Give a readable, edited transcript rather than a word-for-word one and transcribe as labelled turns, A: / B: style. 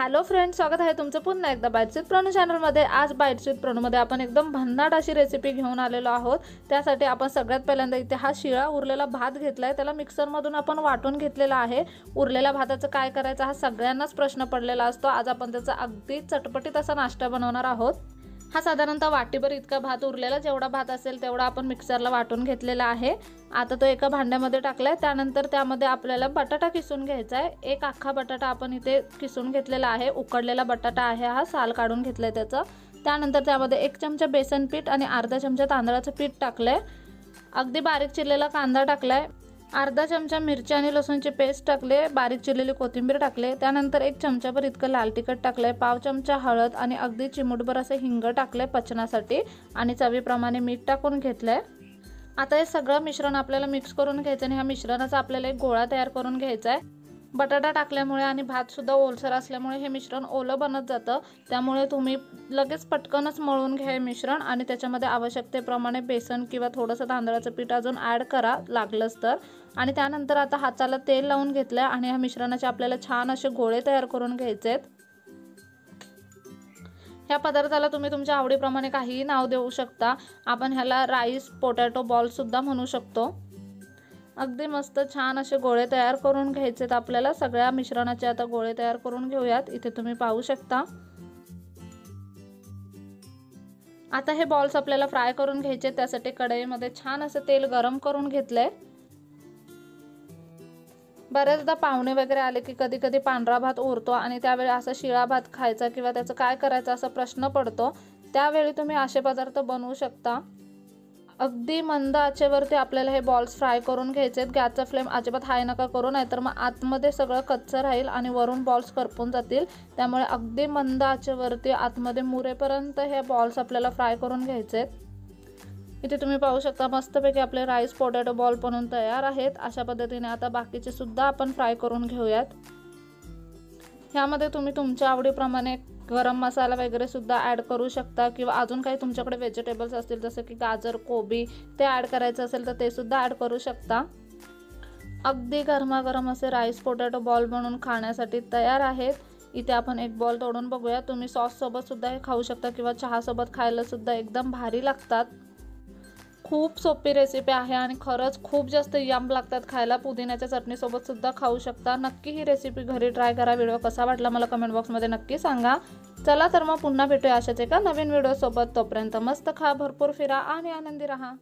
A: Hello friends, स्वागत आहे तुमचं पुन्हा एकदा बाईट्स विथ प्रणू चॅनलमध्ये। आज बाईट्स विथ प्रणूमध्ये आपण एकदम भन्नाट अशी रेसिपी घेऊन आलेलो आहोत। त्यासाठी आपण सगळ्यात पहिल्यांदा इथे हा शिळा उरलेला भात घेतलाय, त्याला मिक्सरमधून आपण वाटून घेतलेला आहे। उरलेल्या भाताचं काय करायचं हा सगळ्यांनाच प्रश्न पडलेला असतो। आज आपण त्याचा अगदी चटपटीत असा नाश्ता बनवणार आहोत। हा साधारणतः वाटीभर इतका भात उरलेला, जेवढा भात असेल तेवढा आपण मिक्सरला वाटून घेतलेला आहे। आता तो एका भांड्यामध्ये टाकलाय। त्यानंतर त्यामध्ये आपल्याला बटाटा किसून घ्यायचा आहे। एक अख्खा बटाटा आपण इथे किसून घेतलेला आहे। उकडलेला बटाटा आहे हा, साल काढून घेतलाय त्याचं। त्यानंतर त्यामध्ये 1 चमचा बेसन पीठ आणि अर्धा चमचा तांदळाचं पीठ टाकलंय। अगदी बारीक चिरलेला कांदा टाकलाय। अर्धा चमचा मिरची आणि लसूणची पेस्ट टाकले। बारीक चिरलेली कोथिंबीर टाकले। त्यानंतर 1 चमचाभर इतकं लाल तिखट टाकलंय। पाव चमचा हळद आणि अगदी चिमूटभर असं हिंग टाकलंय पचनासाठी आणि चवीप्रमाणे मीठ टाकून घेतलंय। आता हे सगळं मिश्रण आपल्याला मिक्स करून घ्यायचं आणि ह्या मिश्रणाचा आपल्याला एक गोळा तयार करून घ्यायचा आहे। बटाटा टाकल्यामुळे आणि भात सुद्धा ओलसर असल्यामुळे हे मिश्रण ओलं बनत जातं। त्यामुळे तुम्ही लगेच पटकनच मळून घ्या हे मिश्रण आणि त्याच्यामध्ये आवश्यकतेप्रमाणे बेसन किंवा थोडंसं तांदळाचं पीठ अजून ॲड करा लागलंच तर। आणि त्यानंतर आता हाताला तेल लावून घेतलंय आणि ह्या मिश्रणाचे आपल्याला छान असे गोळे तयार करून घ्यायचे आहेत। ह्या पदार्थाला तुम्ही तुमच्या आवडीप्रमाणे काहीही नाव देऊ शकता। आपण ह्याला राईस पोटॅटो बॉल सुद्धा म्हणू शकतो। अगदी मस्त छान असे गोळे तयार करून घ्यायचेत आपल्याला। सगळ्या मिश्रणाचे आता गोळे तयार करून घेऊयात। इथे तुम्ही पाहू शकता। आता हे बॉल्स आपल्याला फ्राय करून घ्यायचे। त्यासाठी कढईमध्ये छान असं तेल गरम करून घेतलंय। बरेचदा पाहुणे वगैरे आले की कधी कधी पांढरा भात उरतो आणि त्यावेळी असा शिळा भात खायचा किंवा त्याचं काय करायचं असा प्रश्न पडतो। त्यावेळी तुम्ही असे पदार्थ बनवू शकता। अगदी मंद आचेवरती आपल्याला हे बॉल्स फ्राय करून घ्यायचे आहेत। गॅसचा फ्लेम अजिबात हाय नका करू, नाहीतर मग आतमध्ये सगळं कच्चं राहील आणि वरून बॉल्स करपून जातील। त्यामुळे अगदी मंद आचेवरती आतमध्ये मुरेपर्यंत हे बॉल्स आपल्याला फ्राय करून घ्यायचे आहेत। इथे तुम्ही पाहू शकता मस्तपैकी आपले राईस पोटॅटो बॉल बनवून तयार आहेत। अशा पद्धतीने आता बाकीचे सुद्धा आपण फ्राय करून घेऊयात। ह्यामध्ये तुम्ही तुमच्या आवडीप्रमाणे गरम मसाला वगैरे सुद्धा ॲड करू शकता किंवा अजून काही तुमच्याकडे व्हेजिटेबल्स असतील जसं की गाजर कोबी ते ॲड करायचं असेल तर ते सुद्धा ॲड करू शकता। अगदी गरमागरम असे राईस पोटॅटो बॉल बनवून खाण्यासाठी तयार आहेत। इथे आपण एक बॉल तोडून बघूया। तुम्ही सॉस सोबत सुद्धा हे खाऊ शकता किंवा चहा सोबत खायला सुद्धा एकदम भारी लागतात। खूप सोपी रेसिपी आहे आणि खरंच खूप जास्त यम लागतात खायला। पुदिन्याच्या चटणीसोबत सुद्धा खाऊ शकता। नक्की ही रेसिपी घरी ट्राय करा। व्हिडिओ कसा वाटला मला कमेंट बॉक्समध्ये नक्की सांगा। चला तर मग पुन्हा भेटूया अशाच एका नवीन व्हिडिओ सोबत। तोपर्यंत मस्त खा, भरपूर फिरा आणि आनंदी राहा।